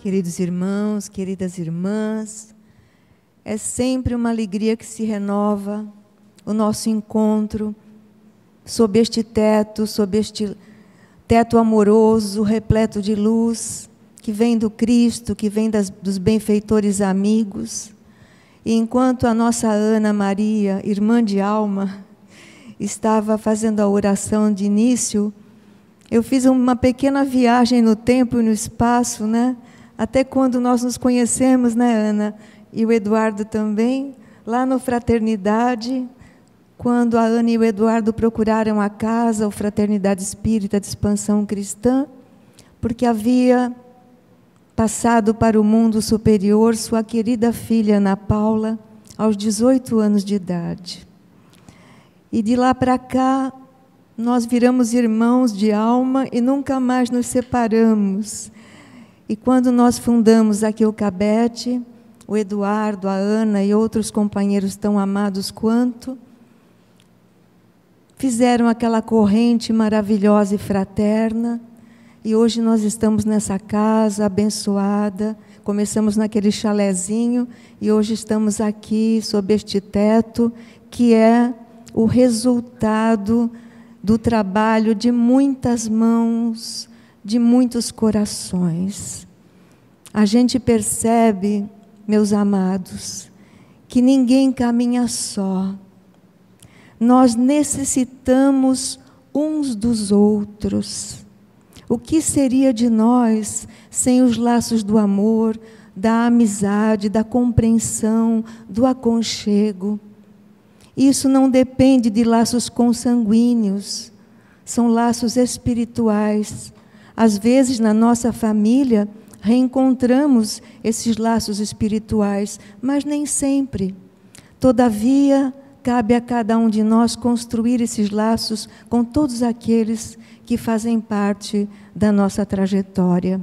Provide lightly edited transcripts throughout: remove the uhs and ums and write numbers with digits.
Queridos irmãos, queridas irmãs, é sempre uma alegria que se renova o nosso encontro sob este teto amoroso, repleto de luz, que vem do Cristo, que vem dos benfeitores amigos. E enquanto a nossa Ana Maria, irmã de alma, estava fazendo a oração de início, eu fiz uma pequena viagem no tempo e no espaço, né? Até quando nós nos conhecemos, né, Ana? E o Eduardo também, lá no Fraternidade, quando a Ana e o Eduardo procuraram a casa, o Fraternidade Espírita de Expansão Cristã, porque havia passado para o mundo superior sua querida filha Ana Paula, aos 18 anos de idade. E de lá para cá, nós viramos irmãos de alma e nunca mais nos separamos. E quando nós fundamos aqui o CABET, o Eduardo, a Ana e outros companheiros tão amados quanto, fizeram aquela corrente maravilhosa e fraterna, e hoje nós estamos nessa casa abençoada, começamos naquele chalezinho, e hoje estamos aqui, sob este teto, que é o resultado do trabalho de muitas mãos, de muitos corações. A gente percebe, meus amados, que ninguém caminha só. Nós necessitamos uns dos outros. O que seria de nós sem os laços do amor, da amizade, da compreensão, do aconchego? Isso não depende de laços consanguíneos, são laços espirituais. Às vezes, na nossa família, reencontramos esses laços espirituais, mas nem sempre. Todavia, cabe a cada um de nós construir esses laços com todos aqueles que fazem parte da nossa trajetória.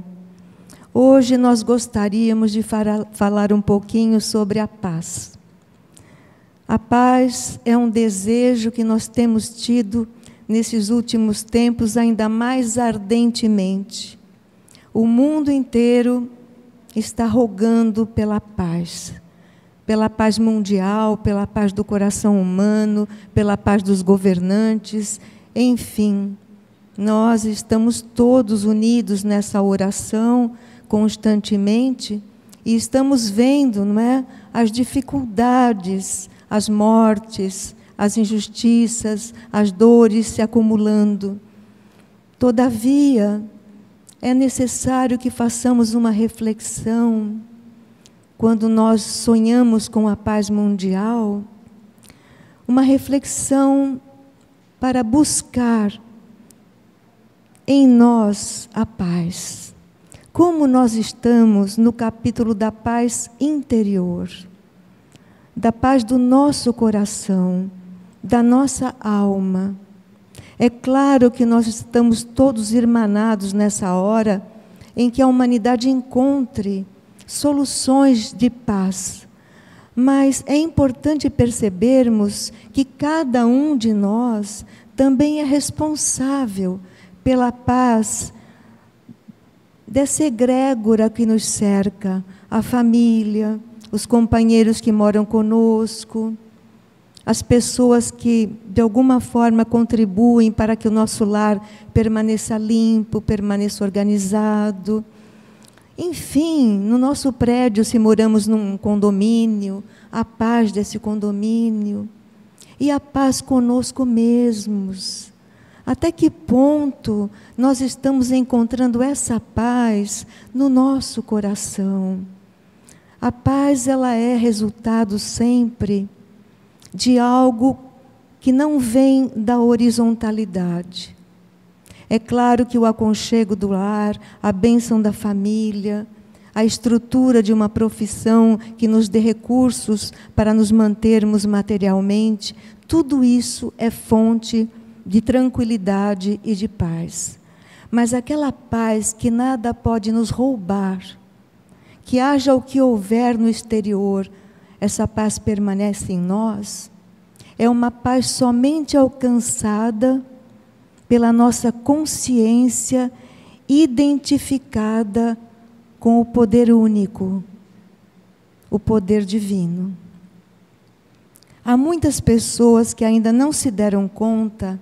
Hoje nós gostaríamos de falar um pouquinho sobre a paz. A paz é um desejo que nós temos tido nesses últimos tempos ainda mais ardentemente. O mundo inteiro está rogando pela paz mundial, pela paz do coração humano, pela paz dos governantes, enfim. Nós estamos todos unidos nessa oração constantemente E estamos vendo, não é, as dificuldades, as mortes, as injustiças, as dores se acumulando. Todavia, é necessário que façamos uma reflexão quando nós sonhamos com a paz mundial, uma reflexão para buscar em nós a paz. Como nós estamos no capítulo da paz interior, da paz do nosso coração, da nossa alma. É claro que nós estamos todos irmanados nessa hora em que a humanidade encontre soluções de paz. Mas é importante percebermos que cada um de nós também é responsável pela paz dessa egrégora que nos cerca, a família, os companheiros que moram conosco, as pessoas que de alguma forma contribuem para que o nosso lar permaneça limpo, permaneça organizado. Enfim, no nosso prédio, se moramos num condomínio, a paz desse condomínio e a paz conosco mesmos. Até que ponto nós estamos encontrando essa paz no nosso coração? A paz, ela é resultado sempre de algo que não vem da horizontalidade. É claro que o aconchego do lar, a bênção da família, a estrutura de uma profissão que nos dê recursos para nos mantermos materialmente, tudo isso é fonte de tranquilidade e de paz. Mas aquela paz que nada pode nos roubar, que haja o que houver no exterior, essa paz permanece em nós, é uma paz somente alcançada pela nossa consciência identificada com o poder único, o poder divino. Há muitas pessoas que ainda não se deram conta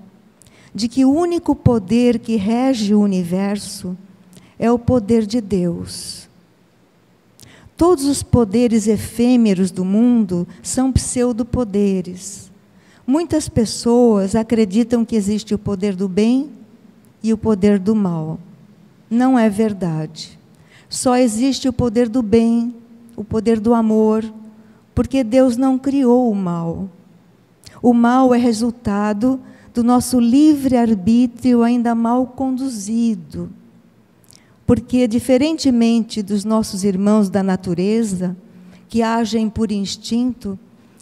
de que o único poder que rege o universo é o poder de Deus. Todos os poderes efêmeros do mundo são pseudopoderes. Muitas pessoas acreditam que existe o poder do bem e o poder do mal. Não é verdade. Só existe o poder do bem, o poder do amor, porque Deus não criou o mal. O mal é resultado do nosso livre-arbítrio ainda mal conduzido. Porque, diferentemente dos nossos irmãos da natureza, que agem por instinto,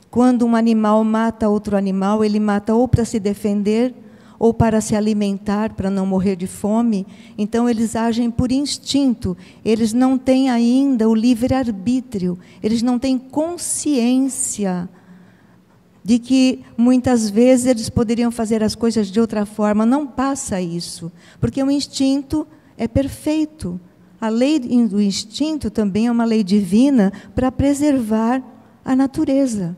quando um animal mata outro animal, ele mata ou para se defender, ou para se alimentar, para não morrer de fome. Então, eles agem por instinto. Eles não têm ainda o livre-arbítrio. Eles não têm consciência de que, muitas vezes, eles poderiam fazer as coisas de outra forma. Não passa isso, porque o instinto é perfeito. A lei do instinto também é uma lei divina para preservar a natureza.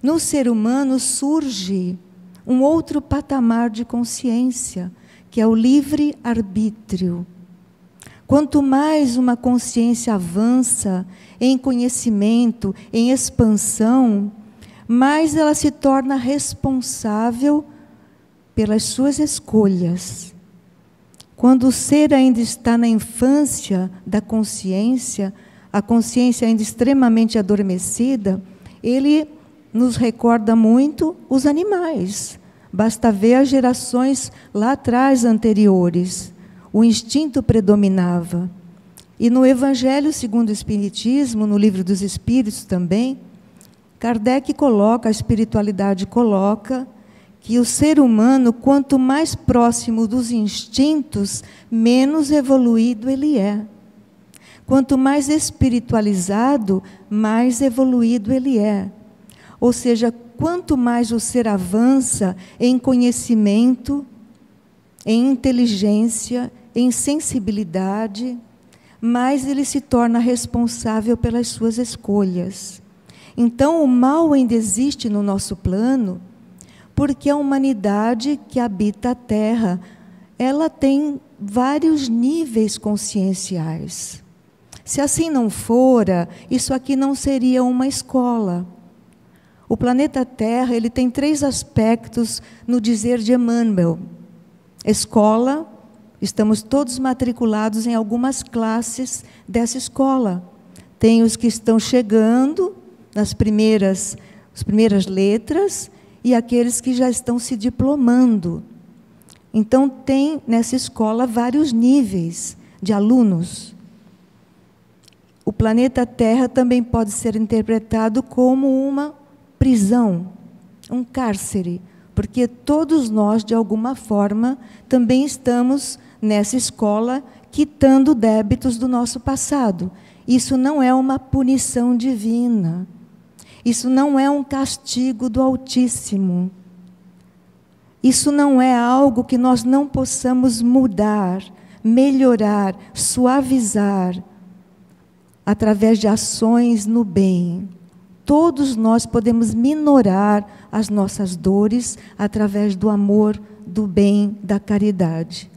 No ser humano surge um outro patamar de consciência, que é o livre-arbítrio. Quanto mais uma consciência avança em conhecimento, em expansão, mais ela se torna responsável pelas suas escolhas. Quando o ser ainda está na infância da consciência, a consciência ainda extremamente adormecida, ele nos recorda muito os animais. Basta ver as gerações lá atrás anteriores. O instinto predominava. E no Evangelho segundo o Espiritismo, no Livro dos Espíritos também, Kardec coloca, a espiritualidade coloca, que o ser humano, quanto mais próximo dos instintos, menos evoluído ele é. Quanto mais espiritualizado, mais evoluído ele é. Ou seja, quanto mais o ser avança em conhecimento, em inteligência, em sensibilidade, mais ele se torna responsável pelas suas escolhas. Então, o mal ainda existe no nosso plano, porque a humanidade que habita a Terra, ela tem vários níveis conscienciais. Se assim não fora, isso aqui não seria uma escola. O planeta Terra, ele tem 3 aspectos no dizer de Emmanuel. Escola, estamos todos matriculados em algumas classes dessa escola. Tem os que estão chegando nas primeiras letras e aqueles que já estão se diplomando. Então, tem nessa escola vários níveis de alunos. O planeta Terra também pode ser interpretado como uma prisão, um cárcere, porque todos nós, de alguma forma, também estamos nessa escola quitando débitos do nosso passado. Isso não é uma punição divina. Isso não é um castigo do Altíssimo. Isso não é algo que nós não possamos mudar, melhorar, suavizar, através de ações no bem. Todos nós podemos minorar as nossas dores através do amor, do bem, da caridade.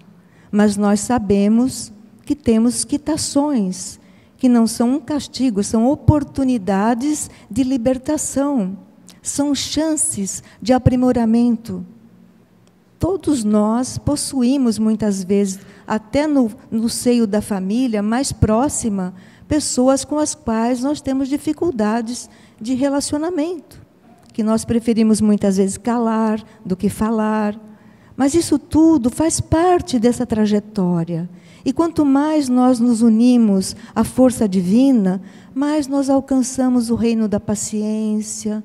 Mas nós sabemos que temos quitações, que não são um castigo, são oportunidades de libertação, são chances de aprimoramento. Todos nós possuímos, muitas vezes, até no seio da família mais próxima, pessoas com as quais nós temos dificuldades de relacionamento, que nós preferimos muitas vezes calar do que falar. Mas isso tudo faz parte dessa trajetória. E quanto mais nós nos unimos à força divina, mais nós alcançamos o reino da paciência,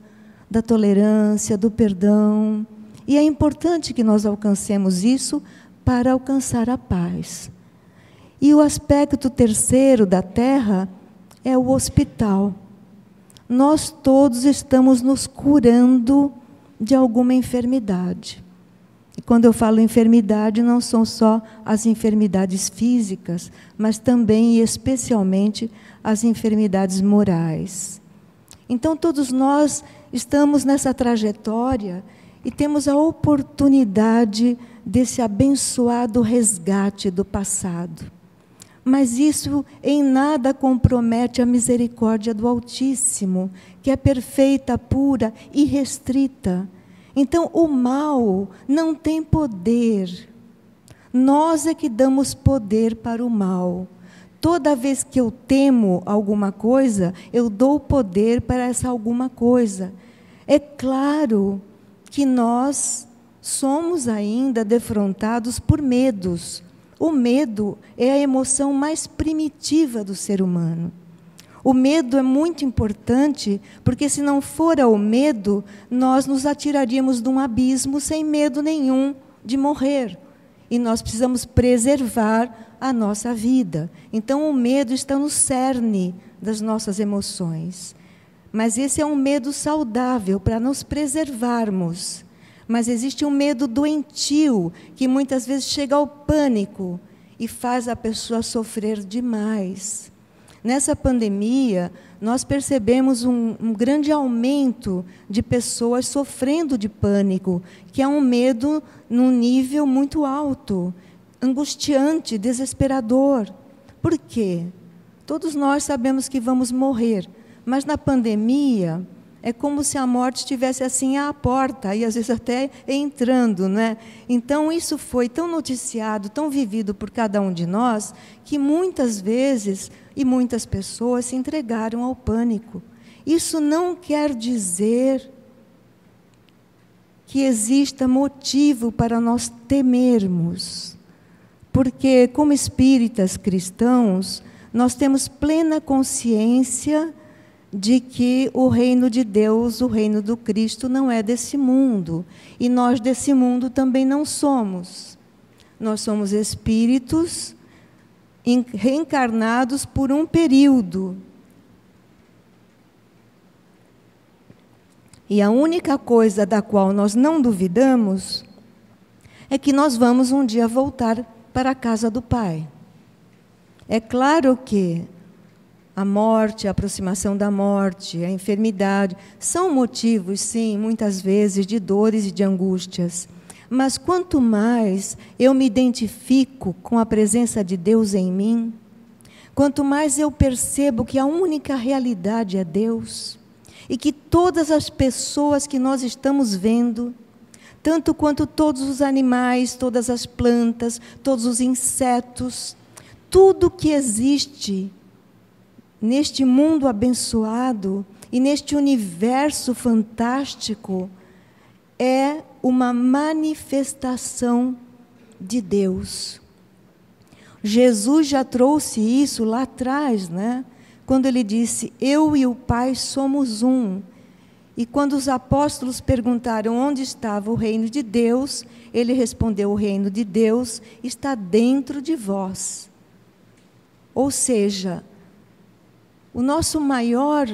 da tolerância, do perdão. E é importante que nós alcancemos isso para alcançar a paz. E o aspecto terceiro da Terra é o hospital. Nós todos estamos nos curando de alguma enfermidade. E quando eu falo enfermidade, não são só as enfermidades físicas, mas também e especialmente as enfermidades morais. Então, todos nós estamos nessa trajetória e temos a oportunidade desse abençoado resgate do passado. Mas isso em nada compromete a misericórdia do Altíssimo, que é perfeita, pura, irrestrita. Então, o mal não tem poder. Nós é que damos poder para o mal. Toda vez que eu temo alguma coisa, eu dou poder para essa alguma coisa. É claro que nós somos ainda defrontados por medos. O medo é a emoção mais primitiva do ser humano. O medo é muito importante, porque se não fora o medo, nós nos atiraríamos de um abismo sem medo nenhum de morrer. E nós precisamos preservar a nossa vida. Então, o medo está no cerne das nossas emoções. Mas esse é um medo saudável, para nos preservarmos. Mas existe um medo doentio, que muitas vezes chega ao pânico e faz a pessoa sofrer demais. Nessa pandemia, nós percebemos um grande aumento de pessoas sofrendo de pânico, que é um medo num nível muito alto, angustiante, desesperador. Por quê? Todos nós sabemos que vamos morrer, mas na pandemia é como se a morte estivesse assim à porta, e às vezes até entrando, né? Então, isso foi tão noticiado, tão vivido por cada um de nós, que muitas vezes e muitas pessoas se entregaram ao pânico. Isso não quer dizer que exista motivo para nós temermos, porque, como espíritas cristãos, nós temos plena consciência de que o reino de Deus, o reino do Cristo, não é desse mundo. E nós desse mundo também não somos. Nós somos espíritos reencarnados por um período. E a única coisa da qual nós não duvidamos é que nós vamos um dia voltar para a casa do Pai. É claro que a morte, a aproximação da morte, a enfermidade, são motivos, sim, muitas vezes, de dores e de angústias. Mas quanto mais eu me identifico com a presença de Deus em mim, quanto mais eu percebo que a única realidade é Deus, e que todas as pessoas que nós estamos vendo, tanto quanto todos os animais, todas as plantas, todos os insetos, tudo que existe neste mundo abençoado e neste universo fantástico é uma manifestação de Deus. Jesus já trouxe isso lá atrás, né? Quando ele disse, eu e o Pai somos um. E quando os apóstolos perguntaram onde estava o reino de Deus, ele respondeu, o reino de Deus está dentro de vós. Ou seja, o nosso maior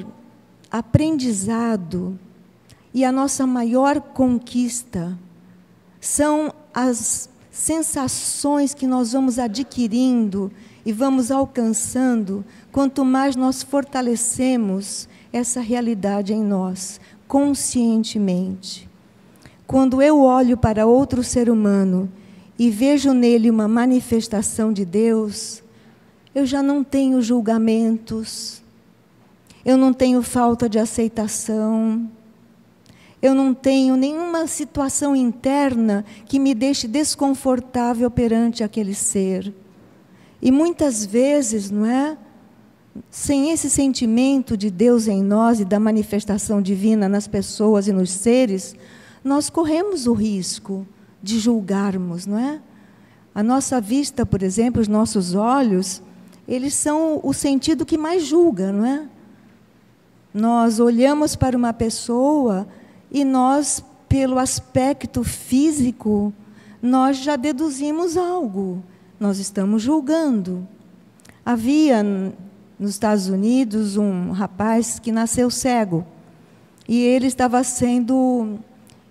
aprendizado e a nossa maior conquista são as sensações que nós vamos adquirindo e vamos alcançando, quanto mais nós fortalecemos essa realidade em nós, conscientemente. Quando eu olho para outro ser humano e vejo nele uma manifestação de Deus, eu já não tenho julgamentos, eu não tenho falta de aceitação, eu não tenho nenhuma situação interna que me deixe desconfortável perante aquele ser. E muitas vezes, não é? Sem esse sentimento de Deus em nós e da manifestação divina nas pessoas e nos seres, nós corremos o risco de julgarmos, não é? A nossa vista, por exemplo, os nossos olhos, eles são o sentido que mais julga, não é? Nós olhamos para uma pessoa e nós, pelo aspecto físico, nós já deduzimos algo. Nós estamos julgando. Havia nos Estados Unidos um rapaz que nasceu cego. E ele estava sendo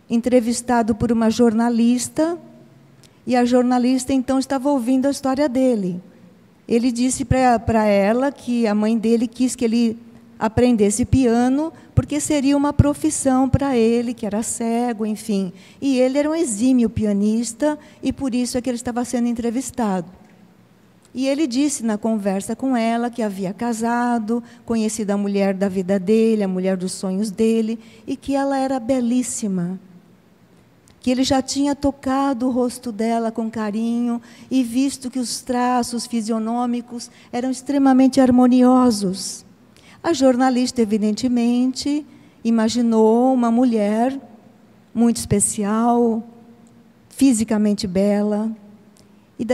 entrevistado por uma jornalista. E a jornalista, então, estava ouvindo a história dele. Ele disse para ela que a mãe dele quis que ele aprendesse piano, porque seria uma profissão para ele, que era cego, enfim. E ele era um exímio pianista, e por isso é que ele estava sendo entrevistado. E ele disse na conversa com ela que havia casado, conhecido a mulher da vida dele, a mulher dos sonhos dele, e que ela era belíssima. Que ele já tinha tocado o rosto dela com carinho e visto que os traços fisionômicos eram extremamente harmoniosos. A jornalista, evidentemente, imaginou uma mulher muito especial, fisicamente bela. E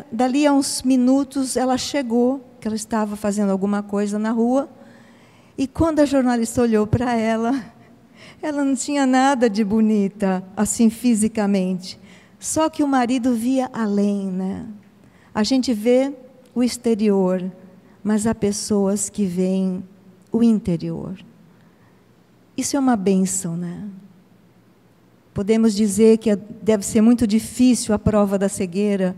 dali a uns minutos, ela chegou, que ela estava fazendo alguma coisa na rua, e quando a jornalista olhou para ela, ela não tinha nada de bonita, assim, fisicamente. Só que o marido via além, né? A gente vê o exterior, mas há pessoas que veem o interior. Isso é uma bênção, né? Podemos dizer que deve ser muito difícil a prova da cegueira,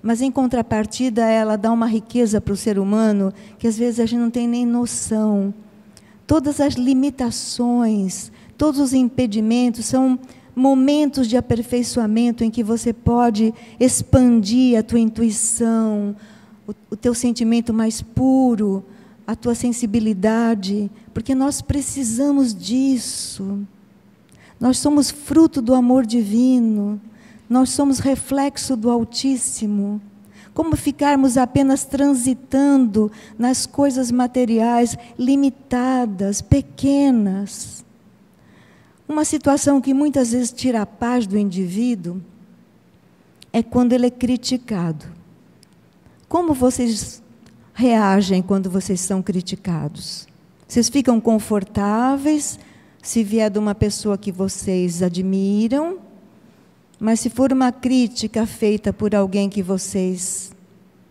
mas, em contrapartida, ela dá uma riqueza para o ser humano que, às vezes, a gente não tem nem noção. Todas as limitações, todos os impedimentos são momentos de aperfeiçoamento em que você pode expandir a tua intuição, o teu sentimento mais puro, a tua sensibilidade, porque nós precisamos disso. Nós somos fruto do amor divino, nós somos reflexo do Altíssimo. Como ficarmos apenas transitando nas coisas materiais limitadas, pequenas? Uma situação que muitas vezes tira a paz do indivíduo é quando ele é criticado. Como vocês reagem quando vocês são criticados? Vocês ficam confortáveis se vier de uma pessoa que vocês admiram, mas se for uma crítica feita por alguém que vocês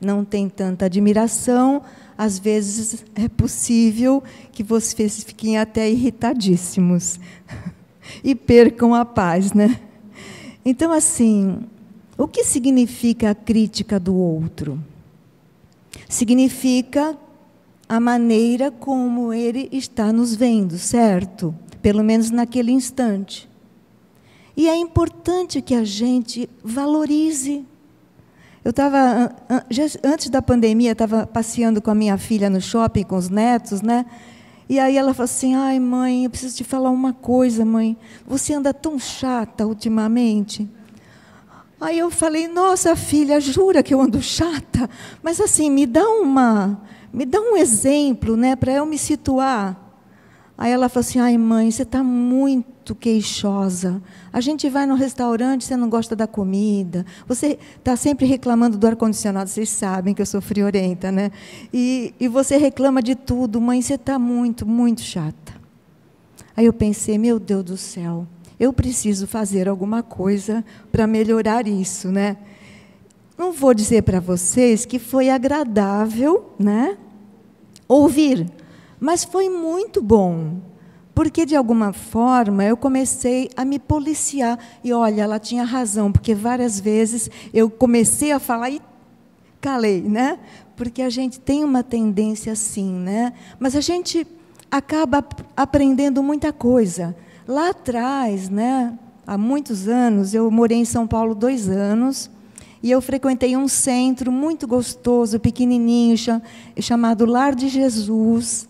não têm tanta admiração, às vezes é possível que vocês fiquem até irritadíssimos e percam a paz, né? Então, assim, o que significa a crítica do outro? Significa a maneira como ele está nos vendo, certo? Pelo menos naquele instante. E é importante que a gente valorize. Eu estava, antes da pandemia, estava passeando com a minha filha no shopping, com os netos, né? E aí ela falou assim, ai, mãe, eu preciso te falar uma coisa, mãe. Você anda tão chata ultimamente. Aí eu falei, nossa, filha, jura que eu ando chata? Mas assim, me dá um exemplo, né, para eu me situar. Aí ela falou assim, ai, mãe, você está muito queixosa. A gente vai no restaurante, você não gosta da comida. Você está sempre reclamando do ar-condicionado. Vocês sabem que eu sou friorenta, né? E você reclama de tudo. Mãe, você está muito, muito chata. Aí eu pensei, meu Deus do céu, eu preciso fazer alguma coisa para melhorar isso, né? Não vou dizer para vocês que foi agradável, né, ouvir, mas foi muito bom, porque, de alguma forma, eu comecei a me policiar. E, olha, ela tinha razão, porque várias vezes eu comecei a falar e calei, né? Porque a gente tem uma tendência assim, né? Mas a gente acaba aprendendo muita coisa. Lá atrás, né, há muitos anos, eu morei em São Paulo 2 anos, e eu frequentei um centro muito gostoso, pequenininho, chamado Lar de Jesus,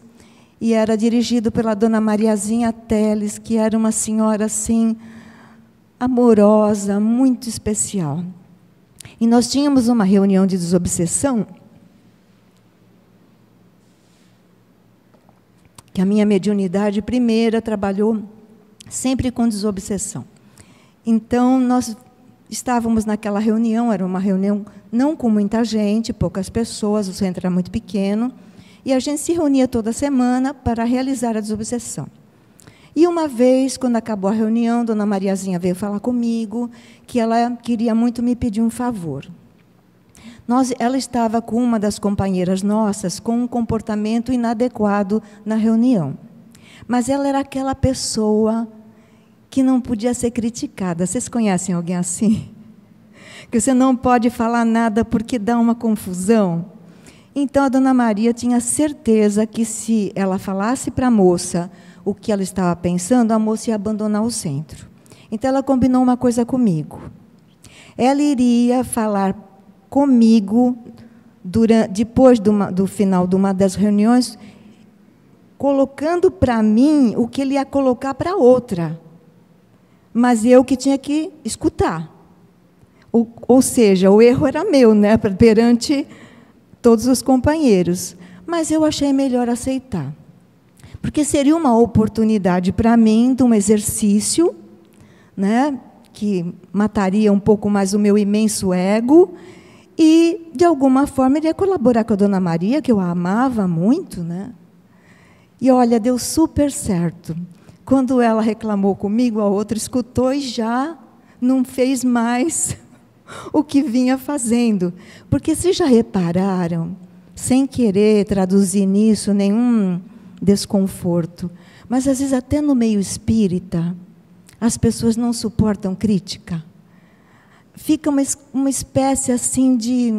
e era dirigido pela dona Mariazinha Teles, que era uma senhora assim, amorosa, muito especial. E nós tínhamos uma reunião de desobsessão, que a minha mediunidade primeira trabalhou sempre com desobsessão. Então, nós estávamos naquela reunião, era uma reunião não com muita gente, poucas pessoas, o centro era muito pequeno, e a gente se reunia toda semana para realizar a desobsessão. E uma vez, quando acabou a reunião, dona Mariazinha veio falar comigo que ela queria muito me pedir um favor. Ela estava com uma das companheiras nossas com um comportamento inadequado na reunião. Mas ela era aquela pessoa que não podia ser criticada. Vocês conhecem alguém assim? Que você não pode falar nada porque dá uma confusão. Então, a dona Maria tinha certeza que, se ela falasse para a moça o que ela estava pensando, a moça ia abandonar o centro. Então, ela combinou uma coisa comigo. Ela iria falar comigo, depois do final de uma das reuniões, colocando para mim o que ele ia colocar para outra. Mas eu que tinha que escutar. Ou seja, o erro era meu, né, perante todos os companheiros. Mas eu achei melhor aceitar. Porque seria uma oportunidade para mim de um exercício, né, que mataria um pouco mais o meu imenso ego e, de alguma forma, iria colaborar com a dona Maria, que eu a amava muito, né? E, olha, deu super certo. Quando ela reclamou comigo, a outra escutou e já não fez mais o que vinha fazendo. Porque vocês já repararam, sem querer traduzir nisso nenhum desconforto, mas, às vezes, até no meio espírita, as pessoas não suportam crítica. Fica uma espécie assim de,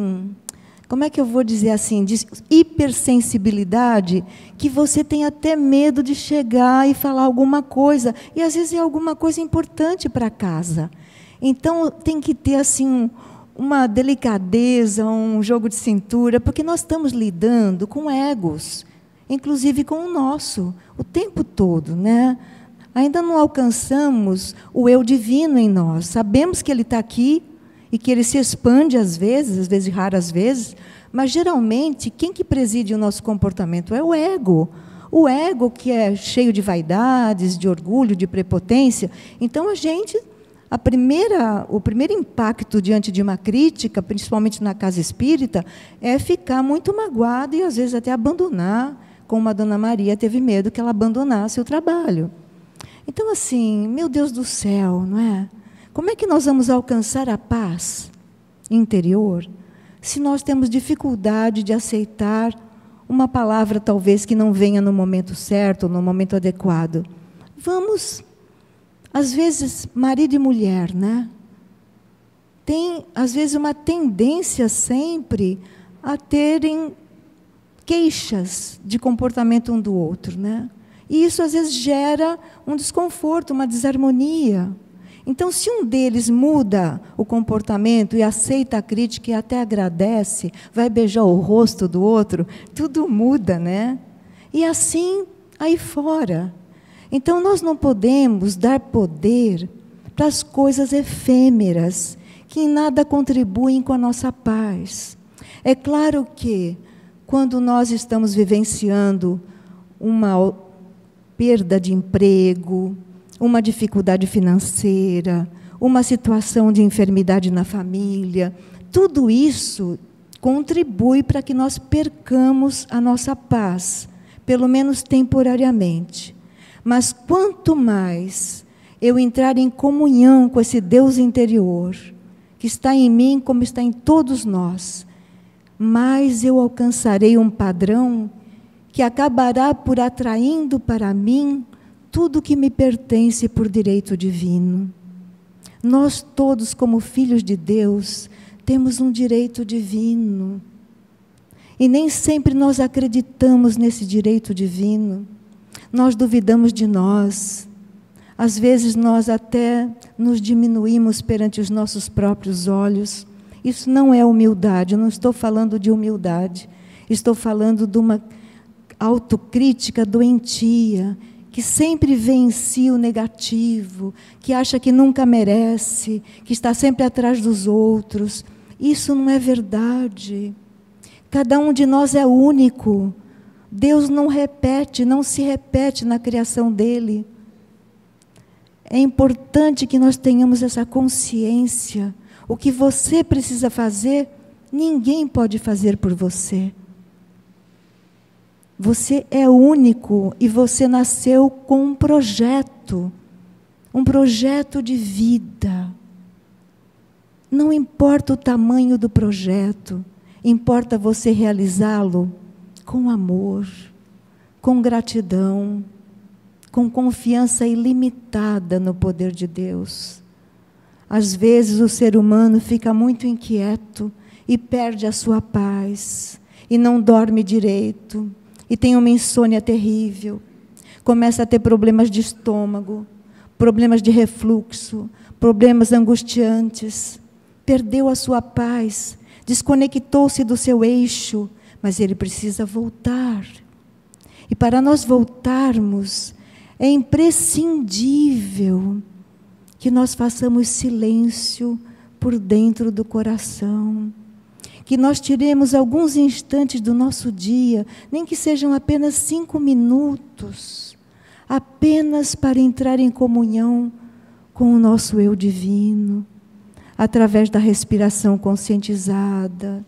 como é que eu vou dizer assim, de hipersensibilidade, que você tem até medo de chegar e falar alguma coisa, e às vezes é alguma coisa importante para casa. Então, tem que ter assim uma delicadeza, um jogo de cintura, porque nós estamos lidando com egos, inclusive com o nosso, o tempo todo, né? Ainda não alcançamos o eu divino em nós. Sabemos que ele está aqui e que ele se expande às vezes raras vezes, mas, geralmente, quem que preside o nosso comportamento é o ego. O ego, que é cheio de vaidades, de orgulho, de prepotência. Então, o primeiro impacto diante de uma crítica, principalmente na casa espírita, é ficar muito magoado e, às vezes, até abandonar, como a dona Maria teve medo que ela abandonasse o trabalho. Então, assim, meu Deus do céu, não é? Como é que nós vamos alcançar a paz interior se nós temos dificuldade de aceitar uma palavra, talvez, que não venha no momento certo, no momento adequado? Vamos, às vezes, marido e mulher, né? Tem, às vezes, uma tendência sempre a terem queixas de comportamento um do outro, né? E isso, às vezes, gera um desconforto, uma desarmonia. Então, se um deles muda o comportamento e aceita a crítica e até agradece, vai beijar o rosto do outro, tudo muda, né? E assim, aí fora. Então, nós não podemos dar poder para as coisas efêmeras, que em nada contribuem com a nossa paz. É claro que, quando nós estamos vivenciando uma perda de emprego, uma dificuldade financeira, uma situação de enfermidade na família, tudo isso contribui para que nós percamos a nossa paz, pelo menos temporariamente. Mas quanto mais eu entrar em comunhão com esse Deus interior, que está em mim como está em todos nós, mais eu alcançarei um padrão que acabará por atraindo para mim tudo que me pertence por direito divino. Nós todos, como filhos de Deus, temos um direito divino. E nem sempre nós acreditamos nesse direito divino. Nós duvidamos de nós. Às vezes nós até nos diminuímos perante os nossos próprios olhos. Isso não é humildade, eu não estou falando de humildade. Estou falando de uma autocrítica doentia, que sempre vê em si o negativo, que acha que nunca merece, que está sempre atrás dos outros. Isso não é verdade. Cada um de nós é único. Deus não se repete na criação dele. É importante que nós tenhamos essa consciência. O que você precisa fazer, ninguém pode fazer por você. Você é único e você nasceu com um projeto de vida. Não importa o tamanho do projeto, importa você realizá-lo com amor, com gratidão, com confiança ilimitada no poder de Deus. Às vezes o ser humano fica muito inquieto e perde a sua paz, e não dorme direito, e tem uma insônia terrível, começa a ter problemas de estômago, problemas de refluxo, problemas angustiantes, perdeu a sua paz, desconectou-se do seu eixo, mas ele precisa voltar. E para nós voltarmos, é imprescindível que nós façamos silêncio por dentro do coração, que nós tiremos alguns instantes do nosso dia, nem que sejam apenas 5 minutos, apenas para entrar em comunhão com o nosso eu divino, através da respiração conscientizada,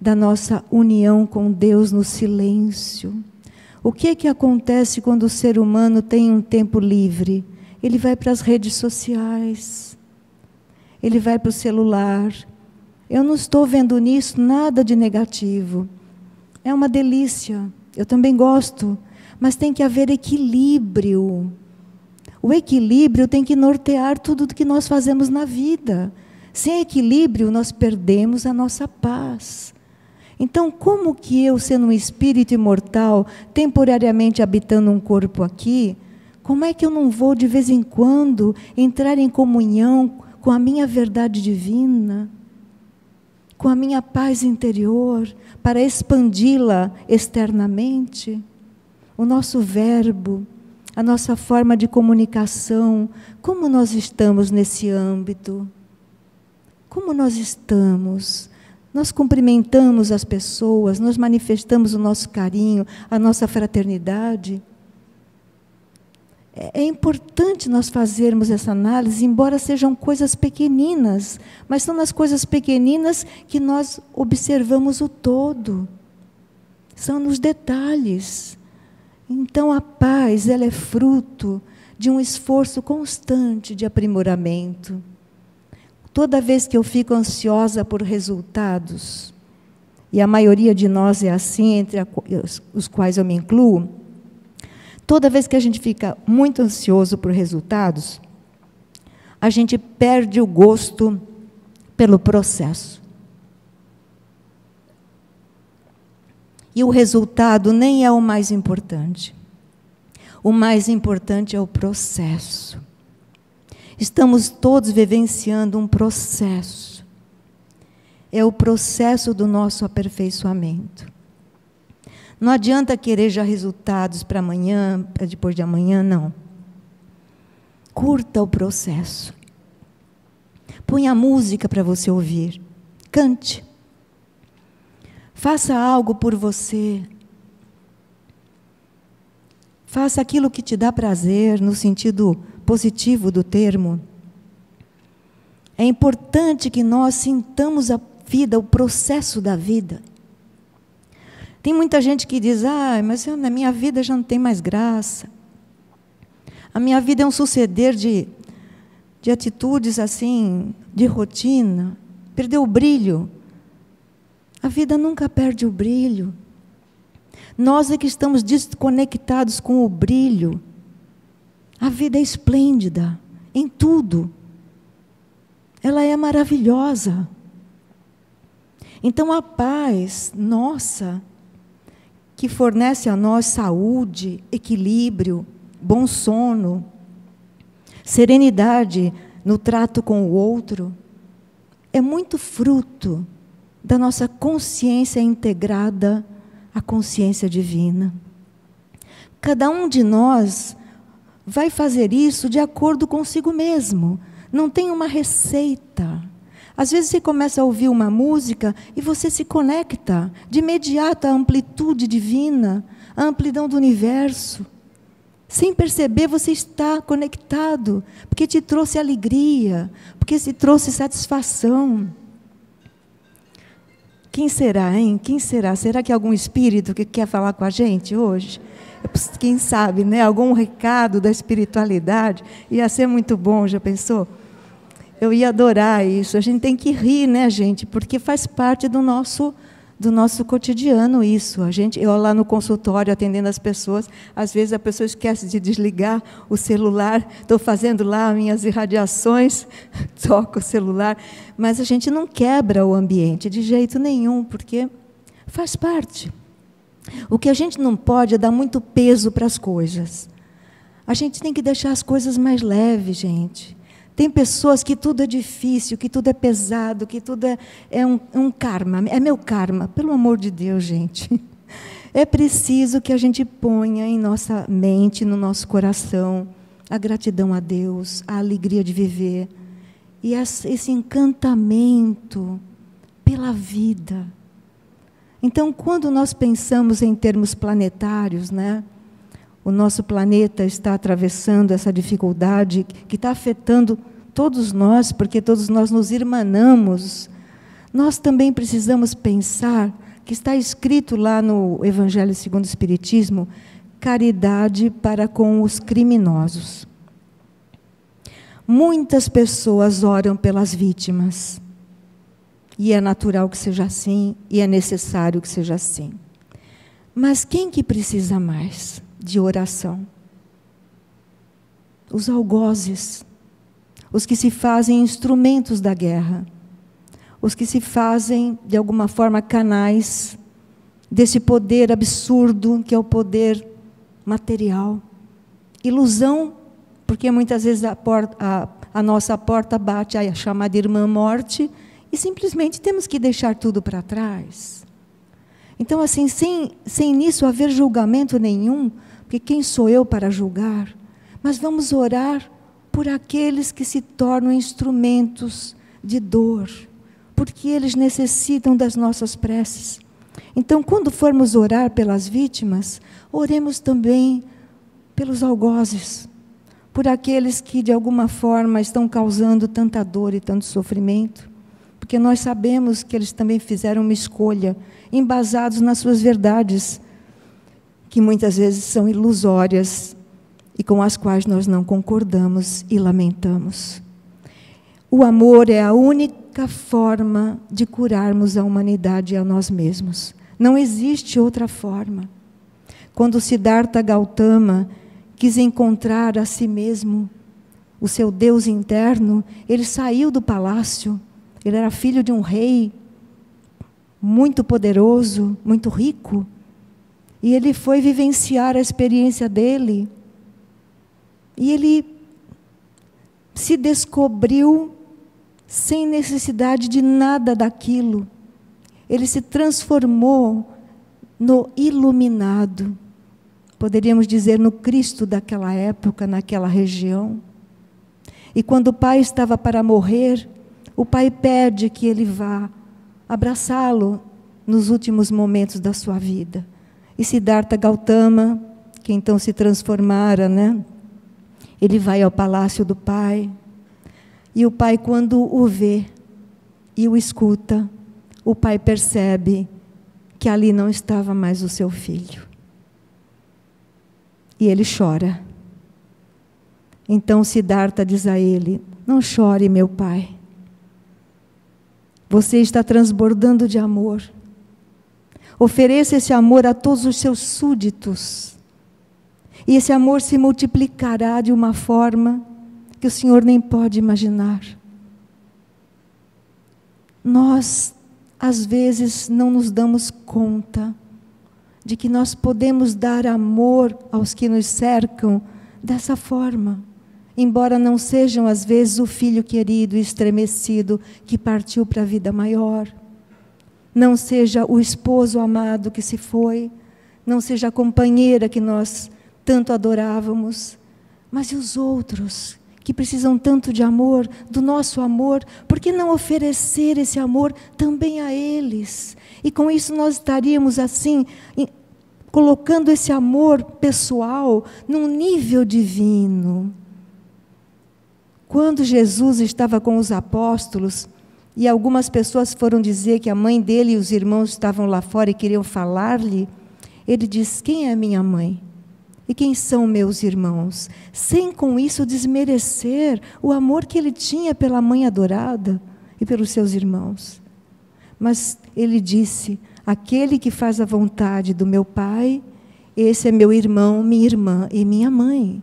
da nossa união com Deus no silêncio. O que é que acontece quando o ser humano tem um tempo livre? Ele vai para as redes sociais, ele vai para o celular. Eu não estou vendo nisso nada de negativo. É uma delícia, eu também gosto, mas tem que haver equilíbrio. O equilíbrio tem que nortear tudo o que nós fazemos na vida. Sem equilíbrio, nós perdemos a nossa paz. Então, como que eu, sendo um espírito imortal, temporariamente habitando um corpo aqui, como é que eu não vou, de vez em quando, entrar em comunhão com a minha verdade divina, com a minha paz interior, para expandi-la externamente? O nosso verbo, a nossa forma de comunicação, como nós estamos nesse âmbito? Como nós estamos? Nós cumprimentamos as pessoas, nós manifestamos o nosso carinho, a nossa fraternidade. É importante nós fazermos essa análise, embora sejam coisas pequeninas, mas são nas coisas pequeninas que nós observamos o todo. São nos detalhes. Então a paz, ela é fruto de um esforço constante de aprimoramento. Toda vez que eu fico ansiosa por resultados, e a maioria de nós é assim, entre os quais eu me incluo, toda vez que a gente fica muito ansioso por resultados, a gente perde o gosto pelo processo. E o resultado nem é o mais importante. O mais importante é o processo. Estamos todos vivenciando um processo. É o processo do nosso aperfeiçoamento. Não adianta querer já resultados para amanhã, para depois de amanhã, não. Curta o processo. Ponha música para você ouvir. Cante. Faça algo por você. Faça aquilo que te dá prazer, no sentido positivo do termo. É importante que nós sintamos a vida, o processo da vida. Tem muita gente que diz, mas na minha vida já não tem mais graça. A minha vida é um suceder de atitudes assim, de rotina. Perdeu o brilho. A vida nunca perde o brilho. Nós é que estamos desconectados com o brilho. A vida é esplêndida, em tudo. Ela é maravilhosa. Então a paz nossa, que fornece a nós saúde, equilíbrio, bom sono, serenidade no trato com o outro, é muito fruto da nossa consciência integrada à consciência divina. Cada um de nós vai fazer isso de acordo consigo mesmo. Não tem uma receita. Às vezes você começa a ouvir uma música e você se conecta de imediato à amplitude divina, à amplidão do universo. Sem perceber, você está conectado, porque te trouxe alegria, porque te trouxe satisfação. Quem será, hein? Quem será? Será que é algum espírito que quer falar com a gente hoje? Quem sabe, né? Algum recado da espiritualidade? Ia ser muito bom, já pensou? Eu ia adorar isso. A gente tem que rir, né, gente? Porque faz parte do nosso cotidiano isso. Eu lá no consultório, atendendo as pessoas, às vezes a pessoa esquece de desligar o celular, estou fazendo lá minhas irradiações, toco o celular, mas a gente não quebra o ambiente de jeito nenhum, porque faz parte. O que a gente não pode é dar muito peso para as coisas. A gente tem que deixar as coisas mais leves, gente. Tem pessoas que tudo é difícil, que tudo é pesado, que tudo é um karma. É meu karma. Pelo amor de Deus, gente. É preciso que a gente ponha em nossa mente, no nosso coração, a gratidão a Deus, a alegria de viver. E esse encantamento pela vida. Então, quando nós pensamos em termos planetários, né? O nosso planeta está atravessando essa dificuldade que está afetando todos nós, porque todos nós nos irmanamos. Nós também precisamos pensar que está escrito lá no Evangelho segundo o Espiritismo, caridade para com os criminosos. Muitas pessoas oram pelas vítimas. E é natural que seja assim, e é necessário que seja assim. Mas quem que precisa mais de oração? Os algozes, os que se fazem instrumentos da guerra, os que se fazem, de alguma forma, canais desse poder absurdo que é o poder material. Ilusão, porque muitas vezes a nossa porta bate a chamada irmã morte e simplesmente temos que deixar tudo para trás. Então, assim, sem nisso haver julgamento nenhum, porque quem sou eu para julgar? Mas vamos orar por aqueles que se tornam instrumentos de dor, porque eles necessitam das nossas preces. Então, quando formos orar pelas vítimas, oremos também pelos algozes, por aqueles que, de alguma forma, estão causando tanta dor e tanto sofrimento, porque nós sabemos que eles também fizeram uma escolha, embasados nas suas verdades, que muitas vezes são ilusórias e com as quais nós não concordamos e lamentamos. O amor é a única forma de curarmos a humanidade e a nós mesmos. Não existe outra forma. Quando Siddhartha Gautama quis encontrar a si mesmo, o seu Deus interno, ele saiu do palácio. Ele era filho de um rei muito poderoso, muito rico. E ele foi vivenciar a experiência dele. E ele se descobriu sem necessidade de nada daquilo. Ele se transformou no iluminado. Poderíamos dizer no Cristo daquela época, naquela região. E quando o pai estava para morrer, o pai pede que ele vá abraçá-lo nos últimos momentos da sua vida. E Siddhartha Gautama, que então se transformara, ele vai ao palácio do pai. E o pai, quando o vê e o escuta, o pai percebe que ali não estava mais o seu filho. E ele chora. Então Siddhartha diz a ele: não chore, meu pai. Você está transbordando de amor. Ofereça esse amor a todos os seus súditos. E esse amor se multiplicará de uma forma que o Senhor nem pode imaginar. Nós, às vezes, não nos damos conta de que nós podemos dar amor aos que nos cercam dessa forma. Embora não sejam, às vezes, o filho querido e estremecido que partiu para a vida maior. Não seja o esposo amado que se foi. Não seja a companheira que nós tanto adorávamos. Mas e os outros que precisam tanto de amor, do nosso amor? Por que não oferecer esse amor também a eles? E com isso nós estaríamos assim, colocando esse amor pessoal num nível divino. Quando Jesus estava com os apóstolos, e algumas pessoas foram dizer que a mãe dele e os irmãos estavam lá fora e queriam falar-lhe, ele diz: quem é minha mãe? E quem são meus irmãos? Sem com isso desmerecer o amor que ele tinha pela mãe adorada e pelos seus irmãos. Mas ele disse: aquele que faz a vontade do meu Pai, esse é meu irmão, minha irmã e minha mãe.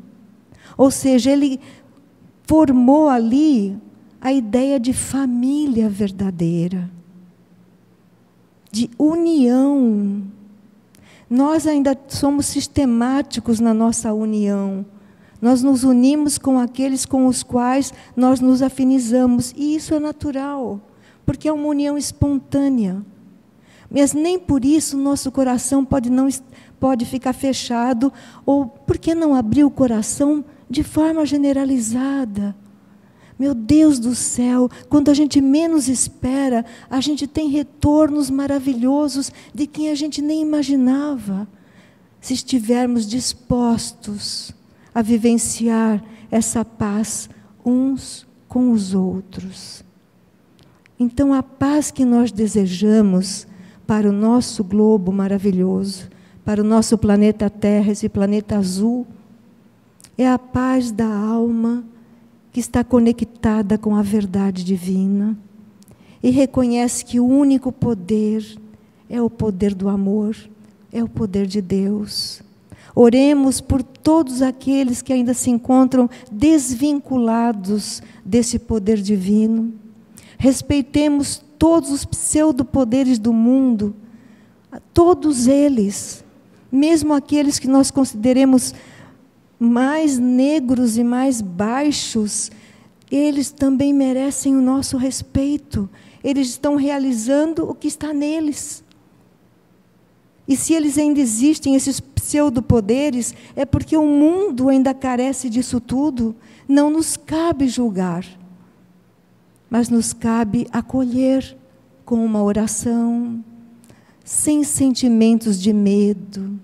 Ou seja, ele formou ali a ideia de família verdadeira, de união. Nós ainda somos sistemáticos na nossa união. Nós nos unimos com aqueles com os quais nós nos afinizamos. E isso é natural, porque é uma união espontânea. Mas nem por isso nosso coração pode ficar fechado, ou por que não abrir o coração de forma generalizada? Meu Deus do céu, quando a gente menos espera, a gente tem retornos maravilhosos de quem a gente nem imaginava. Se estivermos dispostos a vivenciar essa paz uns com os outros. Então, a paz que nós desejamos para o nosso globo maravilhoso, para o nosso planeta Terra, esse planeta azul, é a paz da alma que está conectada com a verdade divina e reconhece que o único poder é o poder do amor, é o poder de Deus. Oremos por todos aqueles que ainda se encontram desvinculados desse poder divino. Respeitemos todos os pseudopoderes do mundo, todos eles, mesmo aqueles que nós consideremos mais negros e mais baixos, eles também merecem o nosso respeito. Eles estão realizando o que está neles. E se eles ainda existem, esses pseudopoderes, é porque o mundo ainda carece disso tudo. Não nos cabe julgar, mas nos cabe acolher com uma oração, sem sentimentos de medo,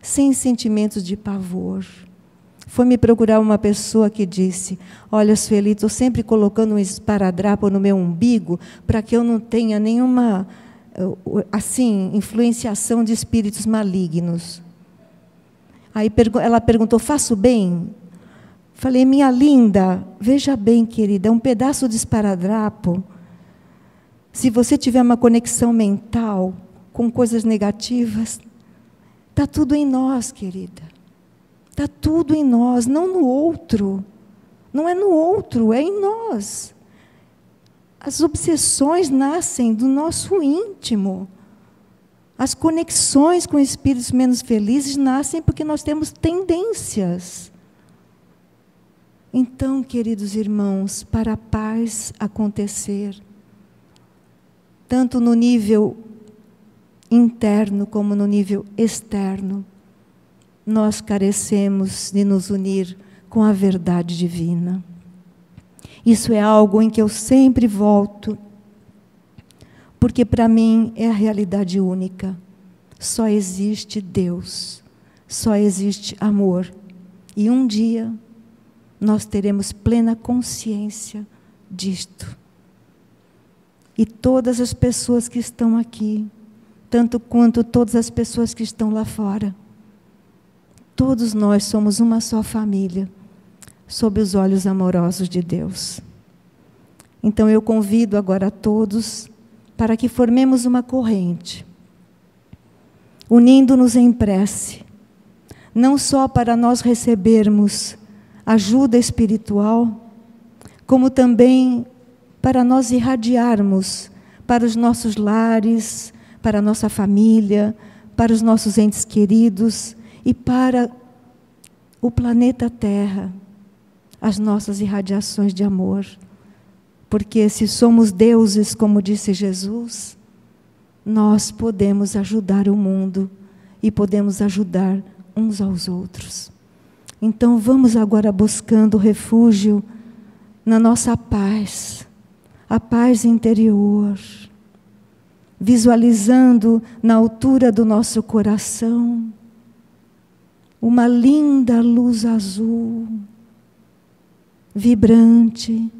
sem sentimentos de pavor. Foi me procurar uma pessoa que disse: olha, Sueli, estou sempre colocando um esparadrapo no meu umbigo para que eu não tenha nenhuma, assim, influenciação de espíritos malignos. Aí ela perguntou: faço bem? Falei: minha linda, veja bem, querida, é um pedaço de esparadrapo. Se você tiver uma conexão mental com coisas negativas, está tudo em nós, querida. Está tudo em nós, não no outro. Não é no outro, é em nós. As obsessões nascem do nosso íntimo. As conexões com espíritos menos felizes nascem porque nós temos tendências. Então, queridos irmãos, para a paz acontecer, tanto no nível interno como no nível externo, nós carecemos de nos unir com a verdade divina. Isso é algo em que eu sempre volto, porque para mim é a realidade única. Só existe Deus, só existe amor. E um dia nós teremos plena consciência disto. E todas as pessoas que estão aqui, tanto quanto todas as pessoas que estão lá fora, todos nós somos uma só família, sob os olhos amorosos de Deus. Então eu convido agora a todos para que formemos uma corrente, unindo-nos em prece, não só para nós recebermos ajuda espiritual, como também para nós irradiarmos para os nossos lares, para a nossa família, para os nossos entes queridos e para o planeta Terra, as nossas irradiações de amor. Porque se somos deuses, como disse Jesus, nós podemos ajudar o mundo e podemos ajudar uns aos outros. Então vamos agora buscando refúgio na nossa paz, a paz interior, visualizando na altura do nosso coração uma linda luz azul, vibrante.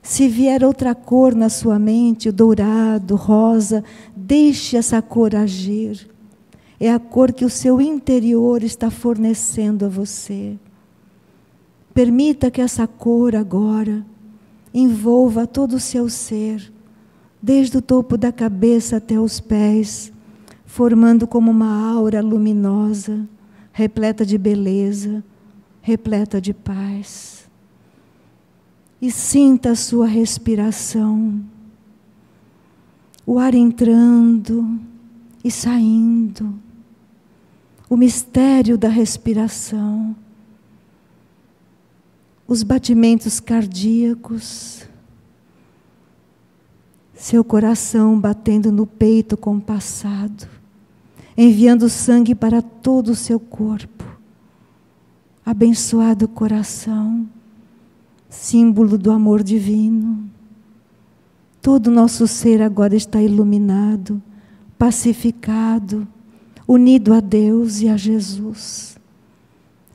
Se vier outra cor na sua mente, dourado, rosa, deixe essa cor agir. É a cor que o seu interior está fornecendo a você. Permita que essa cor agora envolva todo o seu ser, desde o topo da cabeça até os pés, formando como uma aura luminosa, repleta de beleza, repleta de paz. E sinta a sua respiração, o ar entrando e saindo, o mistério da respiração, os batimentos cardíacos, seu coração batendo no peito compassado, enviando sangue para todo o seu corpo. Abençoado coração, símbolo do amor divino. Todo o nosso ser agora está iluminado, pacificado, unido a Deus e a Jesus.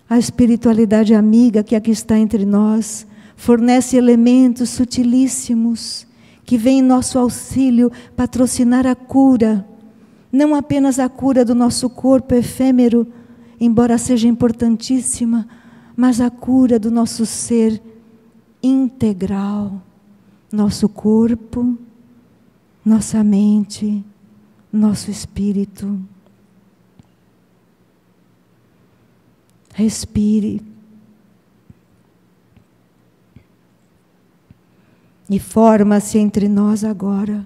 A espiritualidade amiga que aqui está entre nós fornece elementos sutilíssimos que vêm em nosso auxílio patrocinar a cura, não apenas a cura do nosso corpo efêmero, embora seja importantíssima, mas a cura do nosso ser integral, nosso corpo, nossa mente, nosso espírito. Respire. E forma-se entre nós agora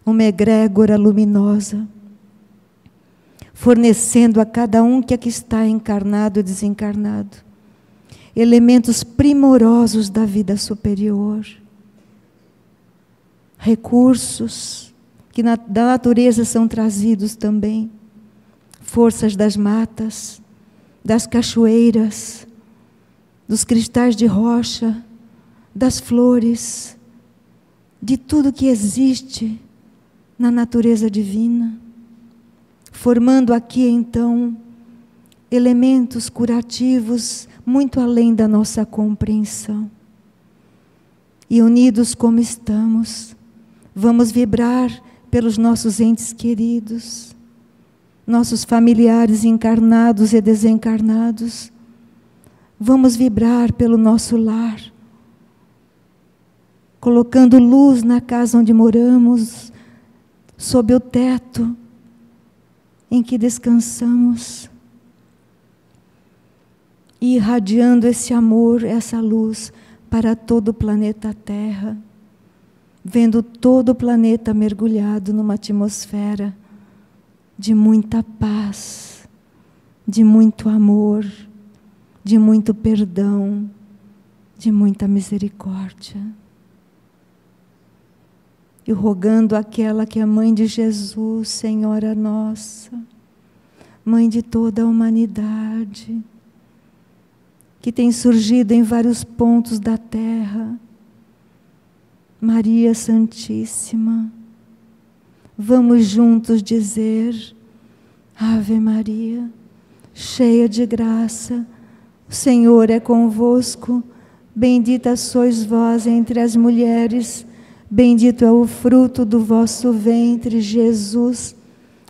uma egrégora luminosa, fornecendo a cada um que aqui está encarnado e desencarnado, elementos primorosos da vida superior, recursos que da natureza são trazidos também, forças das matas, das cachoeiras, dos cristais de rocha, das flores, de tudo que existe na natureza divina, formando aqui então elementos curativos muito além da nossa compreensão. E unidos como estamos, vamos vibrar pelos nossos entes queridos, nossos familiares encarnados e desencarnados. Vamos vibrar pelo nosso lar, colocando luz na casa onde moramos, sob o teto em que descansamos, e irradiando esse amor, essa luz para todo o planeta Terra, vendo todo o planeta mergulhado numa atmosfera de muita paz, de muito amor, de muito perdão, de muita misericórdia. E rogando aquela que é mãe de Jesus, Senhora nossa, mãe de toda a humanidade, que tem surgido em vários pontos da terra, Maria Santíssima, vamos juntos dizer: Ave Maria, cheia de graça, o Senhor é convosco, bendita sois vós entre as mulheres, bendito é o fruto do vosso ventre, Jesus.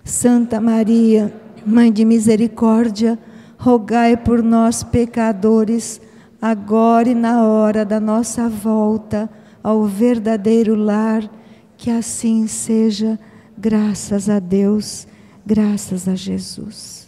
Santa Maria, Mãe de misericórdia, rogai por nós, pecadores, agora e na hora da nossa volta ao verdadeiro lar. Que assim seja, graças a Deus, graças a Jesus.